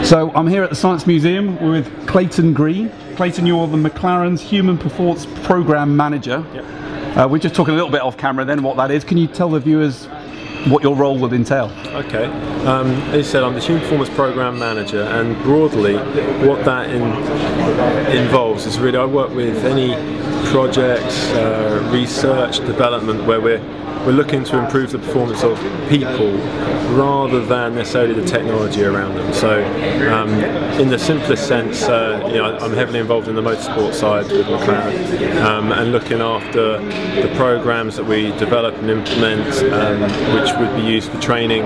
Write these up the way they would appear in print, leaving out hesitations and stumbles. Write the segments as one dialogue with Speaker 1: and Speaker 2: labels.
Speaker 1: So I'm here at the Science Museum with Clayton Green. Clayton, you're the McLaren's Human Performance Program Manager.
Speaker 2: Yep.
Speaker 1: We're just talking a little bit off camera then what that is. Can you tell the viewers what your role would entail?
Speaker 2: Okay, as you said, I'm the Human Performance Program Manager, and broadly what that involves is really I work with any projects, research, development where we're looking to improve the performance of people rather than necessarily the technology around them. So in the simplest sense, I'm heavily involved in the motorsport side with McLaren and looking after the programs that we develop and implement, which would be used for training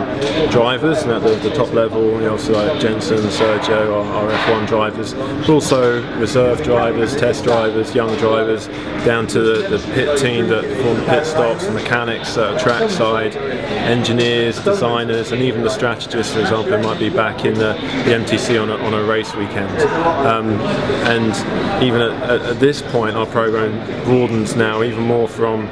Speaker 2: drivers and at the top level, so like Jensen, Sergio, our F1 drivers, but also reserve drivers, test drivers, young drivers, down to the pit team that perform the pit stops, the mechanics, track side, engineers, designers, and even the strategists, for example, who might be back in the MTC on a race weekend. And even at this point, our program broadens now even more from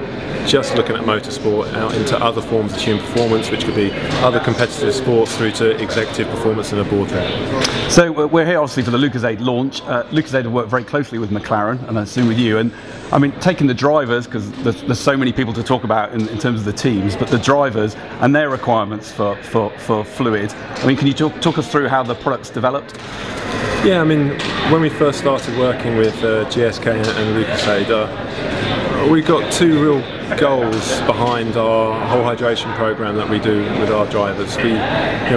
Speaker 2: just looking at motorsport out into other forms of human performance, which could be other competitive sports through to executive performance in a board room.
Speaker 1: So we're here obviously for the Lucozade launch. Lucozade have worked very closely with McLaren, and I assume with you. And I mean, taking the drivers, because there's so many people to talk about in terms of the teams, but the drivers and their requirements for fluid. I mean, can you talk us through how the product's developed?
Speaker 2: Yeah, I mean, when we first started working with GSK and Lucozade, we got two real goals behind our whole hydration program that we do with our drivers. We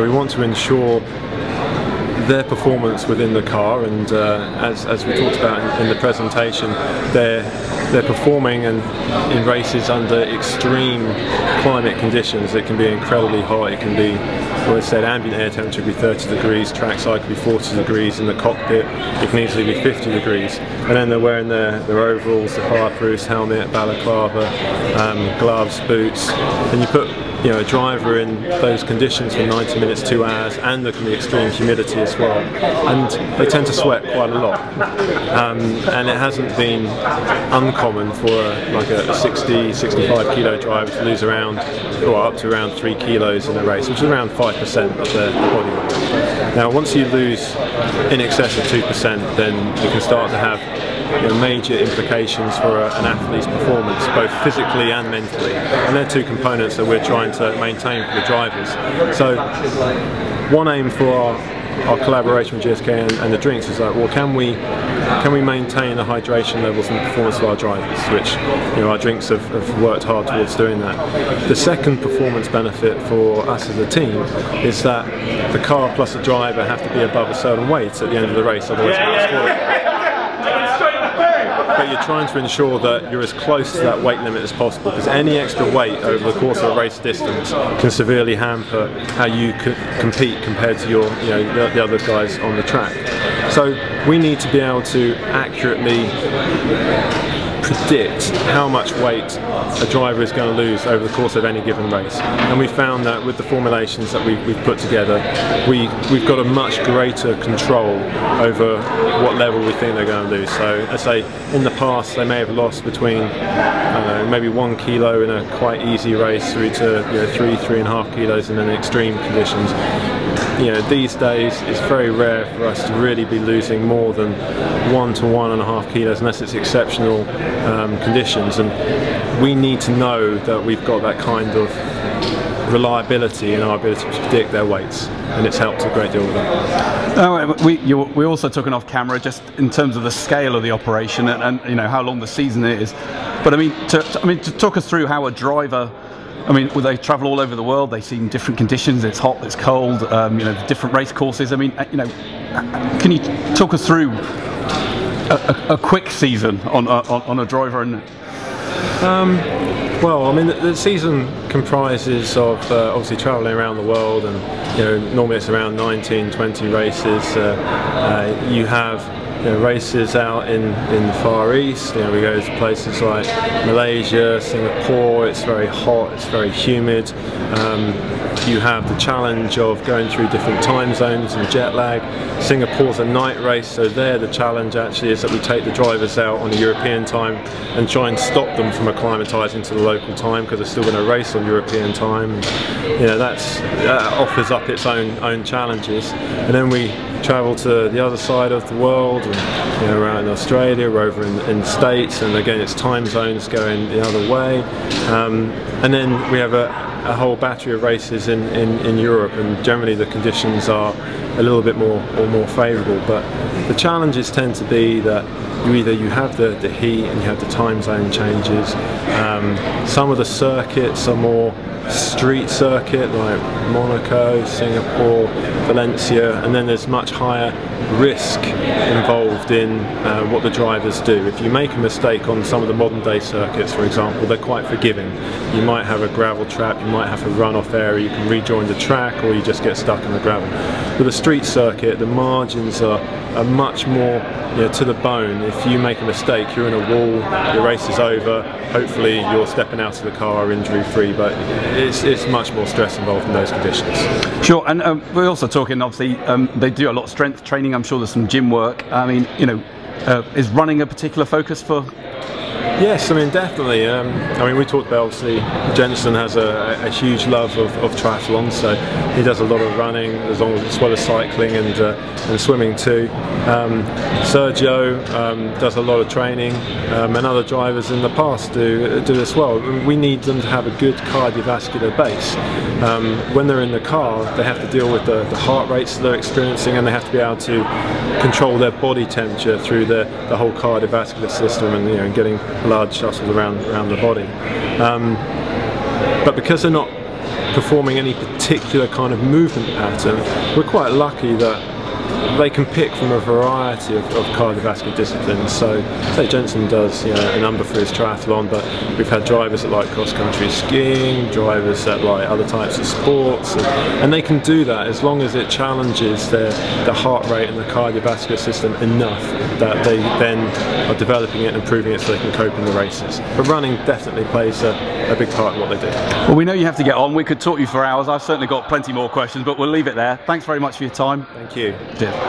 Speaker 2: want to ensure their performance within the car, and as we talked about in the presentation, they're performing in races under extreme climate conditions. It can be incredibly hot, it can be, well, it said ambient air temperature could be 30 degrees, trackside could be 40 degrees, in the cockpit it can easily be 50 degrees. And then they're wearing their overalls, the fireproofs, helmet, balaclava, gloves, boots, and you put a driver in those conditions for 90 minutes, 2 hours, and there can be extreme humidity as well, and they tend to sweat quite a lot. And it hasn't been uncommon for like a 60, 65 kilo driver to lose around, or up to around 3 kilos in a race, which is around 5% of their body weight. Now once you lose in excess of 2%, then you can start to have major implications for an athlete's performance, both physically and mentally, and they're two components that we're trying to maintain for the drivers. So one aim for our collaboration with GSK and the drinks is like, well, can we maintain the hydration levels and the performance of our drivers, which our drinks have worked hard towards doing that. The second performance benefit for us as a team is that the car plus the driver have to be above a certain weight at the end of the race, otherwise it's disqualified. But you're trying to ensure that you're as close to that weight limit as possible, because any extra weight over the course of a race distance can severely hamper how you compete compared to the other guys on the track. So we need to be able to accurately predict how much weight a driver is going to lose over the course of any given race, and we found that with the formulations that we've put together, we've got a much greater control over what level we think they're going to lose. So as I say, in the past they may have lost between maybe 1 kilo in a quite easy race through to 3.5 kilos in extreme conditions. These days it's very rare for us to really be losing more than 1 to 1.5 kilos unless it's exceptional conditions, and we need to know that we've got that kind of reliability in our ability to predict their weights, and it's helped a great deal with that.
Speaker 1: We also took an off camera just in terms of the scale of the operation and how long the season is, but I mean to talk us through how a driver, they travel all over the world, they see different conditions, it's hot, it's cold, different race courses. Can you talk us through a quick season on a driver? And
Speaker 2: well, the season comprises of obviously travelling around the world, and normally it's around 19-20 races. You have races out in the Far East. We go to places like Malaysia, Singapore. It's very hot, it's very humid. You have the challenge of going through different time zones and jet lag. Singapore's a night race, so there the challenge actually is that we take the drivers out on the European time and try and stop them from acclimatising to the local time, because they're still going to race on European time. That offers up its own challenges. And then we travel to the other side of the world, and around Australia, we're over in the States, and again it's time zones going the other way, and then we have a whole battery of races in Europe, and generally the conditions are a little bit more favourable, but the challenges tend to be that you have the heat and you have the time zone changes. Some of the circuits are more street circuit, like Monaco, Singapore, Valencia, and then there's much higher risk involved in what the drivers do. If you make a mistake on some of the modern day circuits, for example, they're quite forgiving. You might have a gravel trap, you might have a runoff area, you can rejoin the track, or you just get stuck in the gravel. With a street circuit, the margins are much more to the bone. If you make a mistake, you're in a wall, your race is over, hopefully you're stepping out of the car injury free, but it's much more stress involved in those conditions.
Speaker 1: Sure, and we're also talking, obviously, they do a lot of strength training. I'm sure there's some gym work. I mean, is running a particular focus for?
Speaker 2: Yes, I mean definitely. I mean we talked about, obviously Jensen has a huge love of triathlon, so he does a lot of running as well as cycling and swimming too. Sergio does a lot of training, and other drivers in the past do as well. We need them to have a good cardiovascular base. When they're in the car, they have to deal with the heart rates that they're experiencing, and they have to be able to control their body temperature through the whole cardiovascular system, and getting blood shuttled around the body. But because they're not performing any particular kind of movement pattern, we're quite lucky that they can pick from a variety of cardiovascular disciplines. So, say Jensen does a number for his triathlon, but we've had drivers that like cross-country skiing, drivers that like other types of sports, and they can do that as long as it challenges the heart rate and the cardiovascular system enough that they then are developing it and improving it so they can cope in the races. But running definitely plays a big part in what they do.
Speaker 1: Well, we know you have to get on. We could talk you for hours. I've certainly got plenty more questions, but we'll leave it there. Thanks very much for your time.
Speaker 2: Thank you.
Speaker 1: Cheers.